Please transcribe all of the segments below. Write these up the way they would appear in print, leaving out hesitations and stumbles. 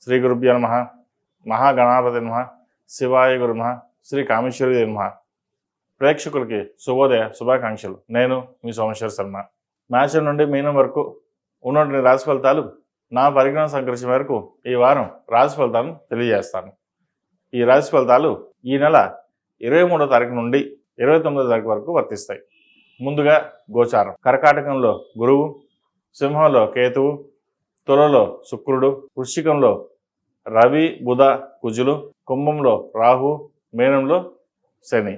శ్రీ గురుభ్యో నమః. మహాగణాధిపతయే నమః. శివాయ గురు నమః. శ్రీ కామేశ్వరి నమః. ప్రేక్షకులకి శుభోదయ శుభాకాంక్షలు. నేను మీ సోమేశ్వర శర్మ. మేషం నుండి మీనం వరకు ఉన్నటువంటి రాశి ఫలితాలు నా పరిజ్ఞాన సంకర్షణ మేరకు ఈ వారం రాశి ఫలితాలను తెలియజేస్తాను. ఈ రాశి ఫలితాలు ఈ నెల 23వ తారీఖు నుండి 29వ తారీఖు వరకు వర్తిస్తాయి. ముందుగా గోచారం. కర్కాటకంలో గురువు, సింహంలో కేతువు, తులలో శుక్రుడు, వృశ్చికంలో రవి బుధ కుజులు, కుంభంలో రాహు, మీనంలో శని.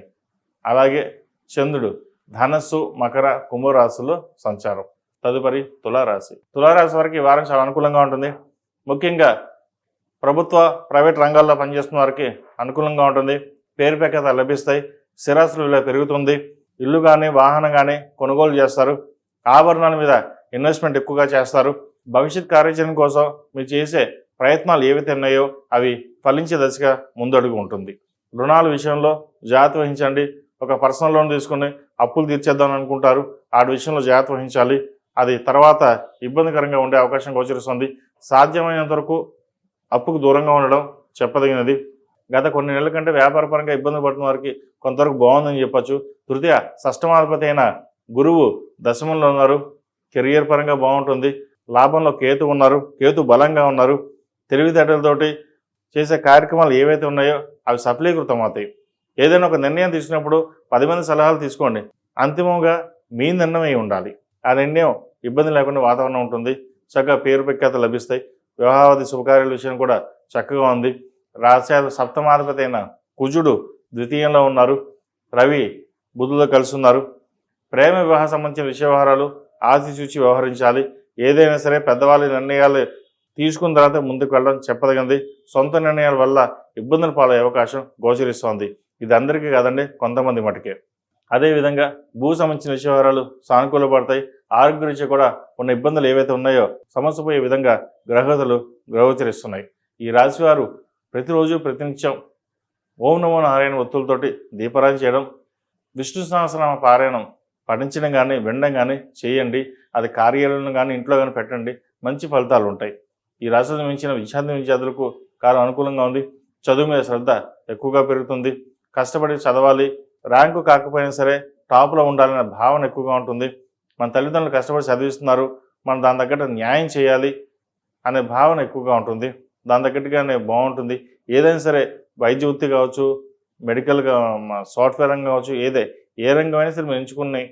అలాగే చంద్రుడు ధనస్సు మకర కుంభరాశుల్లో సంచారం. తదుపరి తులారాశి. తులారాశి వారికి ఈ వారం చాలా అనుకూలంగా ఉంటుంది. ముఖ్యంగా ప్రభుత్వ ప్రైవేట్ రంగాల్లో పనిచేస్తున్న వారికి అనుకూలంగా ఉంటుంది. పేరు ప్రఖ్యాత లభిస్తాయి. స్థిరాస్తుల విలువ పెరుగుతుంది. ఇల్లు కానీ వాహనం కానీ కొనుగోలు చేస్తారు. ఆభరణాల మీద ఇన్వెస్ట్మెంట్ ఎక్కువగా చేస్తారు. భవిష్యత్ కార్యాచరణ కోసం మీరు చేసే ప్రయత్నాలు ఏవైతే ఉన్నాయో అవి ఫలించే దశగా ముందడుగు ఉంటుంది. రుణాల విషయంలో జాగ్రత్త వహించండి. ఒక పర్సనల్ లోన్ తీసుకుని అప్పులు తీర్చేద్దామని అనుకుంటారు. ఆ విషయంలో జాగ్రత్త వహించాలి. అది తర్వాత ఇబ్బందికరంగా ఉండే అవకాశం గోచరిస్తుంది. సాధ్యమైనంత వరకు అప్పుకు దూరంగా ఉండడం చెప్పదగినది. గత కొన్ని నెలల కంటే వ్యాపారపరంగా ఇబ్బంది పడుతున్న వారికి కొంతవరకు బాగుందని చెప్పచ్చు. తృతీయ షష్టమాధిపతి అయిన గురువు దశమంలో ఉన్నారు. కెరియర్ పరంగా బాగుంటుంది. లాభంలో కేతు ఉన్నారు. కేతు బలంగా ఉన్నారు. తెలివితేటలతోటి చేసే కార్యక్రమాలు ఏవైతే ఉన్నాయో అవి సఫలీకృతం అవుతాయి. ఏదైనా ఒక నిర్ణయం తీసుకున్నప్పుడు 10 మంది సలహాలు తీసుకోండి. అంతిమంగా మీ నిర్ణయం ఉండాలి. ఆ నిర్ణయం ఇబ్బంది లేకుండా వాతావరణం ఉంటుంది. చక్కగా పేరు ప్రఖ్యాత లభిస్తాయి. వివాహాది శుభకార్యాల విషయం కూడా చక్కగా ఉంది. రాశి సప్తమాధిపతి అయిన కుజుడు ద్వితీయంలో ఉన్నారు. రవి బుధులతో కలిసి ఉన్నారు. ప్రేమ వివాహ సంబంధించిన విషయ వ్యవహారాలు ఆచితూచి వ్యవహరించాలి. ఏదైనా సరే పెద్దవాళ్ళ నిర్ణయాలు తీసుకున్న తర్వాత ముందుకు వెళ్ళడం చెప్పదగింది. సొంత నిర్ణయాల వల్ల ఇబ్బందులు పాలయ్యే అవకాశం గోచరిస్తోంది. ఇది అందరికీ కాదండి, కొంతమంది మటుకే. అదేవిధంగా భూ సంబంధించిన విషయ వ్యవహారాలు సానుకూల పడతాయి. ఆరోగ్య రీత్యా కూడా ఉన్న ఇబ్బందులు ఏవైతే ఉన్నాయో సమస్యపోయే విధంగా గ్రహగతులు గోచరిస్తున్నాయి. ఈ రాశి వారు ప్రతిరోజు ప్రతినిత్యం ఓం నమో నారాయణ ఒత్తులతోటి దీపారాధన చేయడం, విష్ణు సహస్రనామ పారాయణం పఠించడం కానీ వినడం కానీ చేయండి. అది కార్యాలయంలో కానీ ఇంట్లో కానీ పెట్టండి. మంచి ఫలితాలు ఉంటాయి. ఈ రాశిలో మించిన విద్యార్థులకు కాలం అనుకూలంగా ఉంది. చదువు మీద శ్రద్ధ ఎక్కువగా పెరుగుతుంది. కష్టపడి చదవాలి. ర్యాంకు కాకపోయినా సరే టాప్లో ఉండాలనే భావన ఎక్కువగా ఉంటుంది. మన తల్లిదండ్రులు కష్టపడి చదివిస్తున్నారు, మనం దాని తగ్గట్టు న్యాయం చేయాలి అనే భావన ఎక్కువగా ఉంటుంది. దాని తగ్గట్టుగానే బాగుంటుంది. ఏదైనా సరే వైద్య వృత్తి కావచ్చు, మెడికల్గా సాఫ్ట్వేర్ రంగం కావచ్చు, ఏ రంగమైనా సరే మీరు ఎంచుకున్నాయి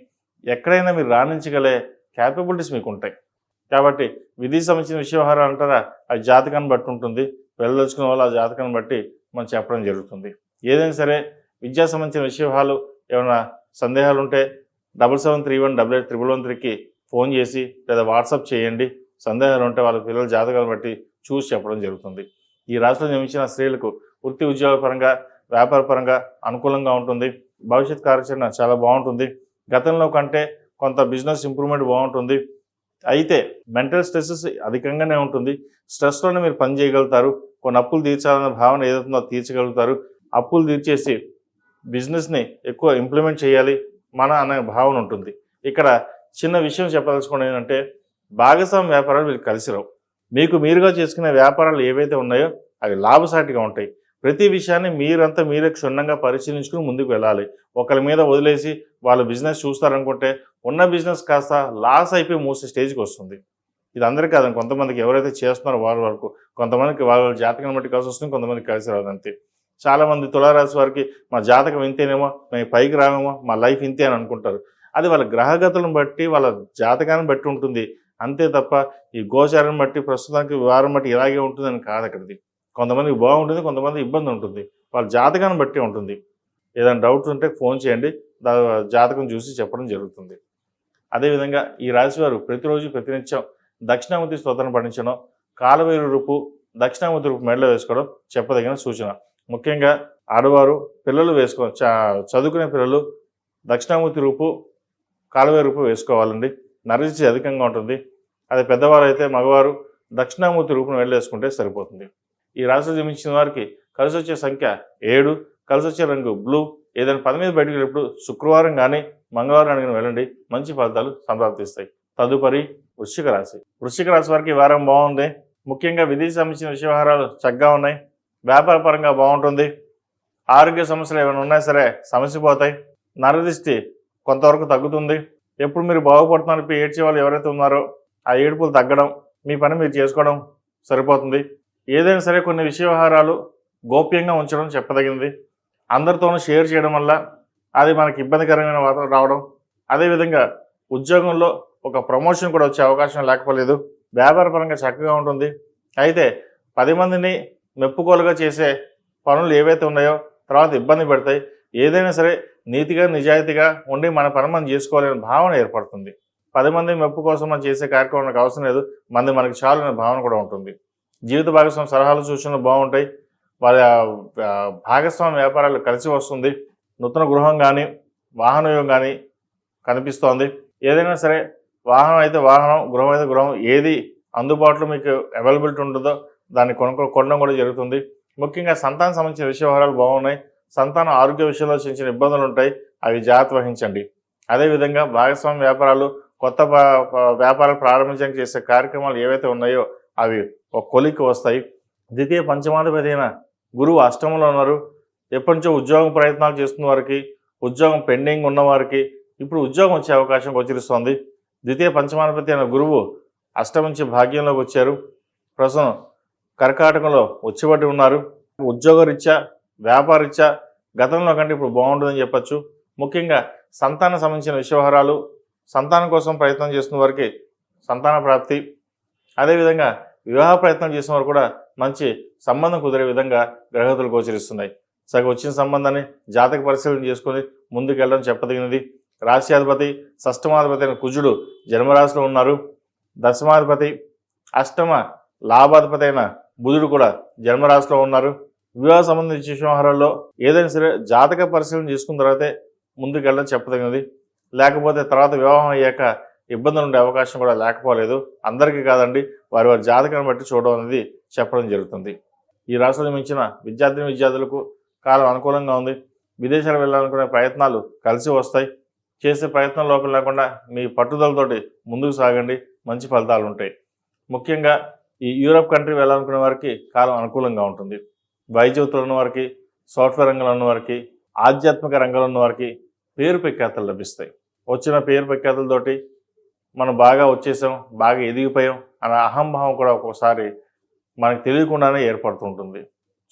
ఎక్కడైనా మీరు రాణించగలే క్యాపబిలిటీస్ మీకు ఉంటాయి. కాబట్టి విధి సంబంధించిన విషయ వ్యవహారాలు అంటారా, అది జాతకాన్ని బట్టి ఉంటుంది. వెళ్ళదలుచుకున్న వాళ్ళు ఆ జాతకాన్ని బట్టి మనం చెప్పడం జరుగుతుంది. ఏదైనా సరే విద్యా సంబంధించిన విషయ వ్యవహారాలు ఏమైనా సందేహాలు ఉంటే 7731881113కి ఫోన్ చేసి లేదా వాట్సాప్ చేయండి. సందేహాలు ఉంటే వాళ్ళ పిల్లల జాతకాలను బట్టి చూసి చెప్పడం జరుగుతుంది. ఈ రాశిలో జన్మించిన స్త్రీలకు వృత్తి ఉద్యోగ పరంగా వ్యాపార పరంగా అనుకూలంగా ఉంటుంది. భవిష్యత్ కార్యాచరణ చాలా బాగుంటుంది. గతంలో కంటే కొంత బిజినెస్ ఇంప్రూవ్మెంట్ బాగుంటుంది. అయితే మెంటల్ స్ట్రెస్ అధికంగానే ఉంటుంది. స్ట్రెస్లోనే మీరు పని చేయగలుగుతారు. కొన్ని అప్పులు తీర్చాలన్న భావన ఏదైతుందో తీర్చగలుగుతారు. అప్పులు తీర్చేసి బిజినెస్ని ఎక్కువ ఇంప్లిమెంట్ చేయాలి అనే భావన ఉంటుంది. ఇక్కడ చిన్న విషయం చెప్పదలుచుకోండి ఏంటంటే, భాగస్వామ్య వ్యాపారాలు మీరు కలిసి రావు. మీకు మీరుగా చేసుకునే వ్యాపారాలు ఏవైతే ఉన్నాయో అవి లాభసాటిగా ఉంటాయి. ప్రతి విషయాన్ని మీరే క్షుణ్ణంగా పరిశీలించుకుని ముందుకు వెళ్ళాలి. ఒకరి మీద వదిలేసి వాళ్ళు బిజినెస్ చూస్తారనుకుంటే ఉన్న బిజినెస్ కాస్త లాస్ అయిపోయి మూసే స్టేజ్కి వస్తుంది. ఇది అందరికీ కాదండి, కొంతమందికి ఎవరైతే చేస్తున్నారో వాళ్ళ వరకు. కొంతమందికి వాళ్ళ జాతకాన్ని బట్టి కలిసి వస్తుంది, కొంతమందికి కలిసి రాదంతే. చాలామంది తులారాశి వారికి మా జాతకం ఇంతేనేమో, మేము పైకి రామేమో, మా లైఫ్ ఇంతే అని అనుకుంటారు. అది వాళ్ళ గ్రహగతులను బట్టి వాళ్ళ జాతకాన్ని బట్టి ఉంటుంది. అంతే తప్ప ఈ గోచారం బట్టి ప్రస్తుతానికి వారం బట్టి ఇలాగే ఉంటుందని కాదు అక్కడిది. కొంతమందికి బాగుంటుంది, కొంతమంది ఇబ్బంది ఉంటుంది. వాళ్ళ జాతకాన్ని బట్టి ఉంటుంది. ఏదైనా డౌట్స్ ఉంటే ఫోన్ చేయండి, జాతకం చూసి చెప్పడం జరుగుతుంది. అదేవిధంగా ఈ రాశివారు ప్రతిరోజు ప్రతినిత్యం దక్షిణామూర్తి స్తోత్రం పఠించడం, కాలవేరు రూపు దక్షిణామూర్తి రూపు మెడలో వేసుకోవడం చెప్పదగిన సూచన. ముఖ్యంగా ఆడవారు పిల్లలు చదువుకునే పిల్లలు దక్షిణామూర్తి రూపు కాలవేరు రూపు వేసుకోవాలండి. నరదిష్టి అధికంగా ఉంటుంది. అదే పెద్దవారు అయితే మగవారు దక్షిణామూర్తి రూపును వెళ్ళేసుకుంటే సరిపోతుంది. ఈ రాశిలో జన్మించిన వారికి కలిసి వచ్చే సంఖ్య 7, కలిసి వచ్చే రంగు బ్లూ. ఏదైనా పని మీద బయటకు వెళ్ళినప్పుడు శుక్రవారం కానీ మంగళవారం అడిగిన వెళ్ళండి, మంచి ఫలితాలు సంప్రాప్తిస్తాయి. తదుపరి వృశ్చిక రాశి. వృశ్చిక రాశి వారికి ఈ వారం బాగుంది. ముఖ్యంగా విదేశీ సంబంధించిన విషయ వ్యవహారాలు చక్కగా ఉన్నాయి. వ్యాపార పరంగా బాగుంటుంది. ఆరోగ్య సమస్యలు ఏమైనా ఉన్నా సరే సమస్య పోతాయి. నరదిష్టి కొంతవరకు తగ్గుతుంది. ఎప్పుడు మీరు బాగుపడుతున్నారని ఏడ్చే వాళ్ళు ఎవరైతే ఉన్నారో ఆ ఏడుపులు తగ్గడం, మీ పని మీరు చేసుకోవడం సరిపోతుంది. ఏదైనా సరే కొన్ని విషయ వ్యవహారాలు గోప్యంగా ఉంచడం చెప్పదగినది. అందరితోనూ షేర్ చేయడం వల్ల అది మనకి ఇబ్బందికరమైన వాతావరణం రావడం, అదేవిధంగా ఉద్యోగంలో ఒక ప్రమోషన్ కూడా వచ్చే అవకాశం లేకపోలేదు. వ్యాపారపరంగా చక్కగా ఉంటుంది. అయితే 10 మందిని మెప్పుకోలుగా చేసే పనులు ఏవైతే ఉన్నాయో తర్వాత ఇబ్బంది పెడతాయి. ఏదైనా సరే నీతిగా నిజాయితీగా ఉండి మన పని మనం చేసుకోవాలనే భావన ఏర్పడుతుంది. 10 మంది మెప్పు కోసం మనం చేసే కార్యక్రమం నాకు అవసరం లేదు, మంది మనకి చాలు అనే భావన కూడా ఉంటుంది. జీవిత భాగస్వామి సలహాలు సూచనలు బాగుంటాయి. వారి భాగస్వామి వ్యాపారాలు కలిసి వస్తుంది. నూతన గృహం కానీ వాహనయోగం కానీ కనిపిస్తోంది. ఏదైనా సరే వాహనం అయితే వాహనం, గృహం అయితే గృహం, ఏది అందుబాటులో మీకు అవైలబిలిటీ ఉంటుందో దాన్ని కొనడం కూడా జరుగుతుంది. ముఖ్యంగా సంతానం సంబంధించిన విషయ వ్యవహారాలు బాగున్నాయి. సంతాన ఆరోగ్య విషయంలో చిన్న చిన్న ఇబ్బందులు ఉంటాయి, అవి జాగ్రత్త వహించండి. అదేవిధంగా భాగస్వామి వ్యాపారాలు, కొత్త వ్యాపారాలు ప్రారంభించడానికి చేసే కార్యక్రమాలు ఏవైతే ఉన్నాయో అవి ఒక కొలిక్కి వస్తాయి. ద్వితీయ పంచమాధిపతి అయిన గురువు అష్టమంలో ఉన్నారు. ఎప్పటి నుంచో ఉద్యోగం ప్రయత్నాలు చేస్తున్న వారికి, ఉద్యోగం పెండింగ్ ఉన్న వారికి ఇప్పుడు ఉద్యోగం వచ్చే అవకాశం గోచరిస్తోంది. ద్వితీయ పంచమాధిపతి అయిన గురువు అష్టం నుంచి భాగ్యంలోకి వచ్చారు. ప్రస్తుతం కర్కాటకంలో వచ్చిబట్టి ఉన్నారు. ఉద్యోగరీత్యా, వ్యాపారరీత్యా గతంలో కంటే ఇప్పుడు బాగుంటుందని చెప్పచ్చు. ముఖ్యంగా సంతానం సంబంధించిన విషయ వ్యవహారాలు, సంతానం కోసం ప్రయత్నం చేస్తున్న వారికి సంతాన ప్రాప్తి, అదేవిధంగా వివాహ ప్రయత్నం చేసిన వారు కూడా మంచి సంబంధం కుదిరే విధంగా గ్రహగతులు గోచరిస్తున్నాయి. సగం వచ్చిన సంబంధాన్ని జాతక పరిశీలన చేసుకుని ముందుకెళ్ళడం చెప్పదగినది. రాశ్యాధిపతి, షష్టమాధిపతి అయిన కుజుడు జన్మరాశిలో ఉన్నారు. దశమాధిపతి, అష్టమ లాభాధిపతి అయిన బుధుడు కూడా జన్మరాశిలో ఉన్నారు. వివాహ సంబంధించిన వ్యవహారాల్లో ఏదైనా సరే జాతక పరిశీలన చేసుకున్న తర్వాతే ముందుకెళ్ళడం చెప్పదగినది. లేకపోతే తర్వాత వివాహం అయ్యాక ఇబ్బందులు ఉండే అవకాశం కూడా లేకపోలేదు. అందరికీ కాదండి, వారి వారి జాతకాన్ని బట్టి చూడడం అనేది చెప్పడం జరుగుతుంది. ఈ రాశిలో మించిన విద్యార్థులకు కాలం అనుకూలంగా ఉంది. విదేశాలు వెళ్ళాలనుకునే ప్రయత్నాలు కలిసి వస్తాయి. చేసే ప్రయత్నం లోపల లేకుండా మీ పట్టుదలతోటి ముందుకు సాగండి, మంచి ఫలితాలు ఉంటాయి. ముఖ్యంగా ఈ యూరప్ కంట్రీ వెళ్ళాలనుకునే వారికి కాలం అనుకూలంగా ఉంటుంది. వైద్యులు ఉన్న వారికి, సాఫ్ట్వేర్ రంగంలో ఉన్న వారికి, ఆధ్యాత్మిక రంగంలో ఉన్న వారికి పేరు ప్రఖ్యాతలు లభిస్తాయి. వచ్చిన పేరు ప్రఖ్యాతలతోటి మనం బాగా వచ్చేసాం, బాగా ఎదిగిపోయాం అనే అహంభావం కూడా ఒక్కోసారి మనకు తెలియకుండానే ఏర్పడుతుంటుంది.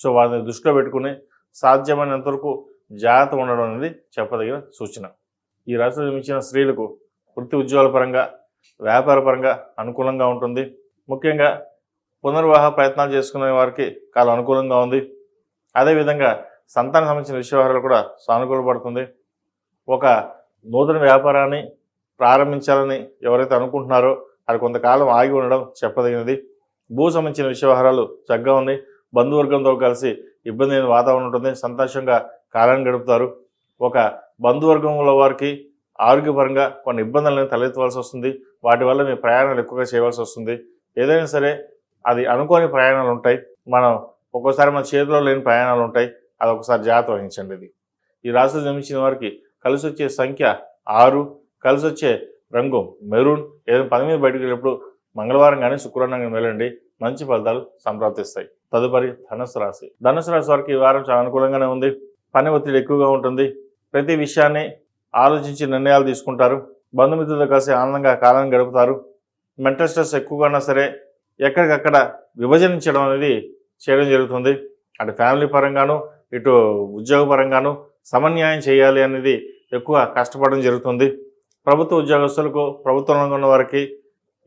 సో వాటిని దృష్టిలో పెట్టుకుని సాధ్యమైనంత వరకు జాగ్రత్త ఉండడం అనేది చెప్పదగిన సూచన. ఈ రాశిలో జన్మించిన స్త్రీలకు వృత్తి ఉద్యోగాల పరంగా, వ్యాపార పరంగా అనుకూలంగా ఉంటుంది. ముఖ్యంగా పునర్వివాహ ప్రయత్నాలు చేసుకునే వారికి కాలం అనుకూలంగా ఉంది. అదేవిధంగా సంతానం సంబంధించిన విషయ వ్యవహారాలు కూడా సానుకూలపడుతుంది. ఒక నూతన వ్యాపారాన్ని ప్రారంభించాలని ఎవరైతే అనుకుంటున్నారో అది కొంతకాలం ఆగి ఉండడం చెప్పదగినది. భూ సంబంధించిన విషయ వ్యవహారాలు చక్కగా ఉన్నాయి. బంధువర్గంతో కలిసి ఇబ్బంది లేని వాతావరణం ఉంటుంది. సంతోషంగా కాలాన్ని గడుపుతారు. ఒక బంధువర్గంలో వారికి ఆరోగ్యపరంగా కొన్ని ఇబ్బందులను తలెత్తవలసి వస్తుంది. వాటి వల్ల మీ ప్రయాణాలు ఎక్కువగా చేయవలసి వస్తుంది. ఏదైనా సరే అది అనుకోని ప్రయాణాలు ఉంటాయి. మనం ఒక్కోసారి మన చేతిలో లేని ప్రయాణాలు ఉంటాయి. అది ఒకసారి జాగ్రత్త వహించండి. ఇది ఈ రాశిలో జన్మించిన వారికి కలిసి వచ్చే సంఖ్య 6, కలిసి వచ్చే రంగు మెరూన్. ఏదైనా పని మీద బయటకు వెళ్ళినప్పుడు మంగళవారం కానీ శుక్రవారం కానీ వెళ్ళండి, మంచి ఫలితాలు సంప్రాప్తిస్తాయి. తదుపరి ధనుసు రాశి. ధనుసు రాశి వారికి ఈ వారం చాలా అనుకూలంగానే ఉంది. పని ఒత్తిడి ఎక్కువగా ఉంటుంది. ప్రతి విషయాన్ని ఆలోచించి నిర్ణయాలు తీసుకుంటారు. బంధుమిత్రులతో కలిసి ఆనందంగా కాలాన్ని గడుపుతారు. మెంటల్ స్ట్రెస్ ఎక్కువగా ఉన్నా సరే ఎక్కడికక్కడ విభజించడం అనేది చేయడం జరుగుతుంది. అటు ఫ్యామిలీ పరంగాను, ఇటు ఉద్యోగ పరంగాను సమన్యాయం చేయాలి అనేది ఎక్కువ కష్టపడడం జరుగుతుంది. ప్రభుత్వ ఉద్యోగస్తులకు, ప్రభుత్వంలో ఉన్న వారికి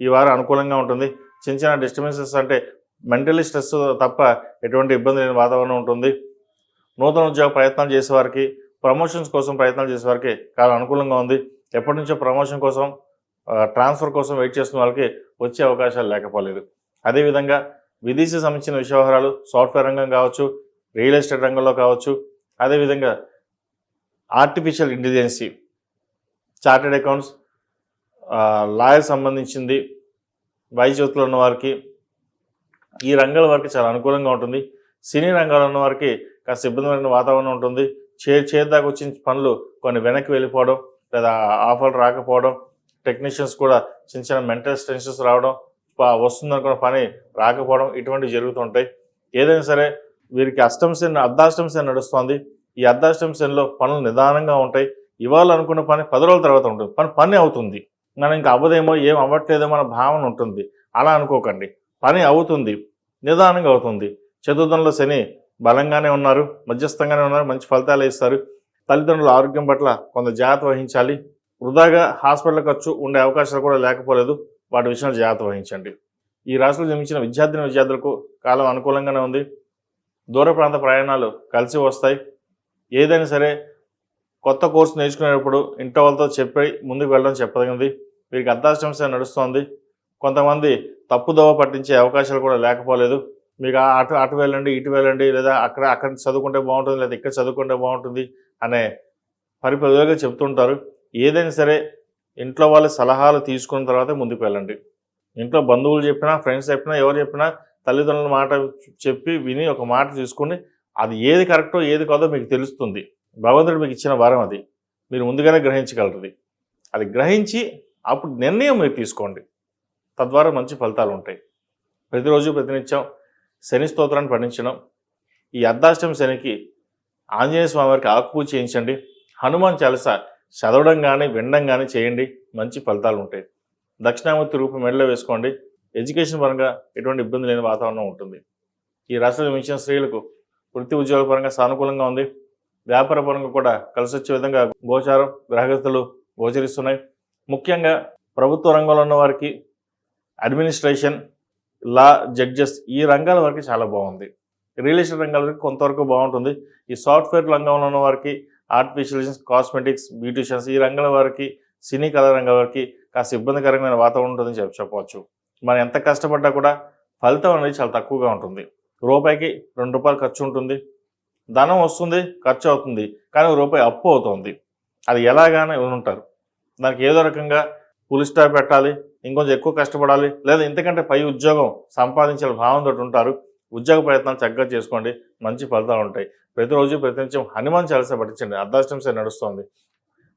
ఈ వారం అనుకూలంగా ఉంటుంది. చిన్న చిన్న డిస్టర్బెన్సెస్ అంటే మెంటలీ స్ట్రెస్ తప్ప ఎటువంటి ఇబ్బంది లేని వాతావరణం ఉంటుంది. నూతన ఉద్యోగ ప్రయత్నాలు చేసేవారికి, ప్రమోషన్స్ కోసం ప్రయత్నాలు చేసేవారికి చాలా అనుకూలంగా ఉంది. ఎప్పటి నుంచో ప్రమోషన్ కోసం, ట్రాన్స్ఫర్ కోసం వెయిట్ చేస్తున్న వాళ్ళకి వచ్చే అవకాశాలు లేకపోలేదు. అదేవిధంగా విదేశీ సంబంధించిన విషయ వ్యవహారాలు, సాఫ్ట్వేర్ రంగం కావచ్చు, రియల్ ఎస్టేట్ రంగంలో కావచ్చు, అదేవిధంగా artificial intelligence, chartered accounts, lawyer సంబంధించింది, వైద్యులు ఉన్న వారికి ఈ రంగాల వారికి చాలా అనుకూలంగా ఉంటుంది. సినీ రంగాల్లో ఉన్న వారికి కాస్త ఇబ్బందికరమైన వాతావరణం ఉంటుంది. చేద్దాకా వచ్చిన పనులు కొన్ని వెనక్కి వెళ్ళిపోవడం, లేదా ఆఫర్లు రాకపోవడం, టెక్నీషియన్స్ కూడా చిన్న చిన్న మెంటల్ టెన్షన్స్ రావడం, వస్తుందనుకున్న పని రాకపోవడం ఇటువంటివి జరుగుతుంటాయి. ఏదైనా సరే వీరికి అర్ధాష్టమ శని నడుస్తుంది. ఈ అర్ధాష్టమ శనిలో పనులు నిదానంగా ఉంటాయి. ఇవాళ అనుకున్న పని 10 రోజుల తర్వాత ఉంటుంది. పని అవుతుంది. మనం ఇంకా అవ్వదేమో, ఏం అవ్వట్లేదేమో అన్న భావన ఉంటుంది. అలా అనుకోకండి. పని అవుతుంది, నిదానంగా అవుతుంది. చతుర్థంలో శని బలంగానే ఉన్నారు, మధ్యస్థంగానే ఉన్నారు, మంచి ఫలితాలు ఇస్తారు. తల్లిదండ్రుల ఆరోగ్యం పట్ల కొంత జాగ్రత్త వహించాలి. వృధాగా హాస్పిటల్ ఖర్చు ఉండే అవకాశాలు కూడా లేకపోలేదు. వాటి విషయంలో జాగ్రత్త వహించండి. ఈ రాశిలో జన్మించిన విద్యార్థులకు కాలం అనుకూలంగానే ఉంది. దూర ప్రాంత ప్రయాణాలు కలిసి వస్తాయి. ఏదైనా సరే కొత్త కోర్సు నేర్చుకునేటప్పుడు ఇంట్లో వాళ్ళతో చెప్పి ముందుకు వెళ్ళడం చెప్పదగింది. వీరికి అర్ధాష్టమ శని నడుస్తోంది. కొంతమంది తప్పుదోవ పట్టించే అవకాశాలు కూడా లేకపోలేదు. మీకు అటు వెళ్ళండి, ఇటు వెళ్ళండి, లేదా అక్కడ చదువుకుంటే బాగుంటుంది, లేదా ఇక్కడ చదువుకుంటే బాగుంటుంది అనే పరిపరిగా చెప్తుంటారు. ఏదైనా సరే ఇంట్లో వాళ్ళ సలహాలు తీసుకున్న తర్వాత ముందుకు వెళ్ళండి. ఇంట్లో బంధువులు చెప్పినా, ఫ్రెండ్స్ చెప్పినా, ఎవరు చెప్పినా తల్లిదండ్రుల మాట చెప్పి విని ఒక మాట తీసుకుని అది ఏది కరెక్టో ఏది కాదో మీకు తెలుస్తుంది. భగవంతుడు మీకు ఇచ్చిన వరం అది. మీరు ముందుగానే గ్రహించగలరు. అది గ్రహించి అప్పుడు నిర్ణయం మీరు తీసుకోండి. తద్వారా మంచి ఫలితాలు ఉంటాయి. ప్రతిరోజు ప్రతినిత్యం శని స్తోత్రాన్ని పఠించడం. ఈ అర్ధాష్టమ శనికి ఆంజనేయ స్వామి వారికి ఆకుపూజ చేయించండి. హనుమాన్ చాలీసా చదవడం కానీ వినడం కానీ చేయండి. మంచి ఫలితాలు ఉంటాయి. దక్షిణామూర్తి రూపం మెడలో వేసుకోండి. ఎడ్యుకేషన్ పరంగా ఎటువంటి ఇబ్బంది లేని వాతావరణం ఉంటుంది. ఈ రాష్ట్రంలో జన్మించిన స్త్రీలకు వృత్తి ఉద్యోగాల పరంగా సానుకూలంగా ఉంది. వ్యాపార పరంగా కూడా కలిసి వచ్చే విధంగా గోచారం గ్రహగతులు గోచరిస్తున్నాయి. ముఖ్యంగా ప్రభుత్వ రంగంలో ఉన్న వారికి అడ్మినిస్ట్రేషన్, లా, జడ్జెస్ ఈ రంగాల వరకు చాలా బాగుంది. రియల్ ఎస్టేట్ రంగాల వరకు కొంతవరకు బాగుంటుంది. ఈ సాఫ్ట్వేర్ రంగంలో ఉన్న వారికి, ఆర్టిఫిషియల్ కాస్మెటిక్స్, బ్యూటిషియన్స్ ఈ రంగాల వారికి, సినీ కళా రంగాల వారికి కాస్త ఇబ్బందికరమైన వాతావరణం ఉంటుందని చెప్పవచ్చు. మనం ఎంత కష్టపడ్డా కూడా ఫలితం అనేది చాలా తక్కువగా ఉంటుంది. రూపాయికి 2 రూపాయలు ఖర్చు ఉంటుంది. ధనం వస్తుంది, ఖర్చు అవుతుంది, కానీ రూపాయి అప్పు అవుతుంది. అది ఎలాగానే ఉంటారు. దానికి ఏదో రకంగా ఫుల్ స్టాప్ పెట్టాలి, ఇంకొంచెం ఎక్కువ కష్టపడాలి, లేదా ఇంతకంటే పై ఉద్యోగం సంపాదించాలి భావంతో ఉంటారు. ఉద్యోగ ప్రయత్నాలు చక్కగా చేసుకోండి, మంచి ఫలితాలు ఉంటాయి. ప్రతిరోజు ప్రతినిత్యం హనుమాన్ చాలీసా పఠించండి. అర్ధాష్టమ శని నడుస్తుంది.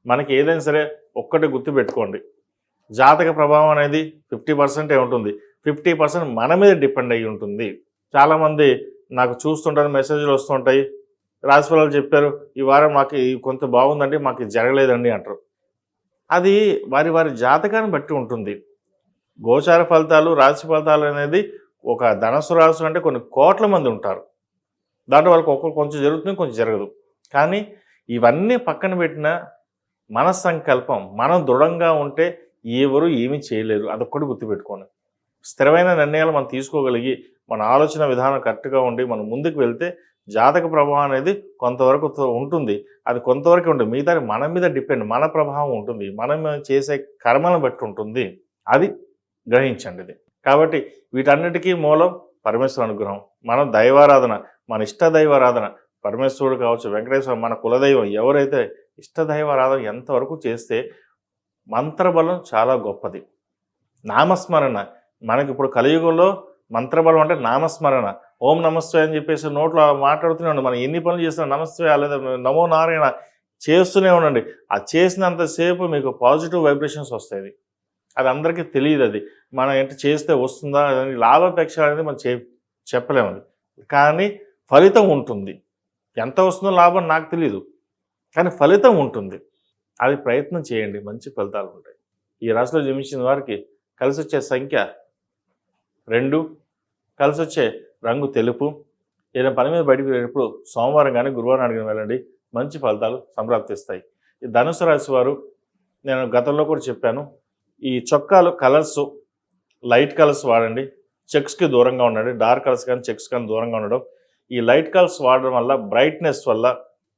మనకి ఏదైనా సరే ఒక్కటి గుర్తుపెట్టుకోండి, జాతక ప్రభావం అనేది 50% ఉంటుంది. 50% మన మీద డిపెండ్ అయ్యి ఉంటుంది. చాలామంది నాకు చూస్తుంటారు, మెసేజ్లు వస్తుంటాయి, రాశి ఫలాలు చెప్పారు, ఈ వారం మాకు కొంత బాగుందండి, మాకు జరగలేదండి అంటారు. అది వారి వారి జాతకాన్ని బట్టి ఉంటుంది. గోచార ఫలితాలు, రాశి ఫలితాలు అనేది ఒక ధనస్సు రాశి అంటే కొన్ని కోట్ల మంది ఉంటారు. దాంట్లో వాళ్ళకి ఒక్కొక్క కొంచెం జరుగుతుంది, కొంచెం జరగదు. కానీ ఇవన్నీ పక్కన పెట్టిన మన సంకల్పం మనం దృఢంగా ఉంటే ఎవరు ఏమీ చేయలేరు. అదొక్కటి గుర్తుపెట్టుకోండి. స్థిరమైన నిర్ణయాలు మనం తీసుకోగలిగి మన ఆలోచన విధానం కరెక్ట్గా ఉండి మనం ముందుకు వెళ్తే జాతక ప్రభావం అనేది కొంతవరకు ఉంటుంది. అది కొంతవరకు ఉంటుంది. మిగతా మన మీద డిపెండ్, మన ప్రభావం ఉంటుంది, మనం చేసే కర్మలను బట్టి ఉంటుంది. అది గ్రహించండి ఇది. కాబట్టి వీటన్నిటికీ మూలం పరమేశ్వర అనుగ్రహం. మనం దైవారాధన, మన ఇష్ట దైవారాధన, పరమేశ్వరుడు కావచ్చు, వెంకటేశ్వర మన కులదైవం ఎవరైతే ఇష్టదైవారాధన ఎంతవరకు చేస్తే మంత్రబలం చాలా గొప్పది. నామస్మరణ మనకి ఇప్పుడు కలియుగంలో మంత్రబలం అంటే నామస్మరణ. ఓం నమస్తే అని చెప్పేసి నోట్లో మాట్లాడుతూనే ఉండండి. మనం ఎన్ని పనులు చేసినా నమస్తే లేదా నమో నారాయణ చేస్తూనే ఉండండి. ఆ చేసినంతసేపు మీకు పాజిటివ్ వైబ్రేషన్స్ వస్తాయి. అది అందరికీ తెలియదు. అది మనం ఏంటి చేస్తే వస్తుందా అని లాభాపేక్ష అనేది మనం చెప్పలేము. అది కానీ ఫలితం ఉంటుంది. ఎంత వస్తుందో లాభం నాకు తెలియదు, కానీ ఫలితం ఉంటుంది. అది ప్రయత్నం చేయండి, మంచి ఫలితాలు ఉంటాయి. ఈ రాశిలో జన్మించిన వారికి కలిసి వచ్చే సంఖ్య 2, కలిసి వచ్చే రంగు తెలుపు. ఏదైనా పని మీద బయటకు వెళ్ళినప్పుడు సోమవారం కానీ గురువారం అడిగిన వెళ్ళండి, మంచి ఫలితాలు సంప్రాప్తిస్తాయి. ఈ ధనుసు రాశి వారు నేను గతంలో కూడా చెప్పాను, ఈ చొక్కాలు కలర్స్ లైట్ కలర్స్ వాడండి. చెక్స్కి దూరంగా ఉండండి. డార్క్ కలర్స్ కానీ చెక్స్ కానీ దూరంగా ఉండడం. ఈ లైట్ కలర్స్ వాడడం వల్ల బ్రైట్నెస్ వల్ల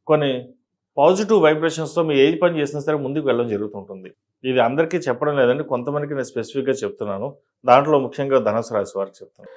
కొన్ని పాజిటివ్ వైబ్రేషన్స్తో మీరు ఏ పని చేసినా సరే ముందుకు వెళ్ళడం జరుగుతుంటుంది. ఇది అందరికీ చెప్పడం లేదండి, కొంతమందికి నేను స్పెసిఫిక్గా చెప్తున్నాను. దాంట్లో ముఖ్యంగా ధనుసు రాశి వారికి చెప్తున్నాను.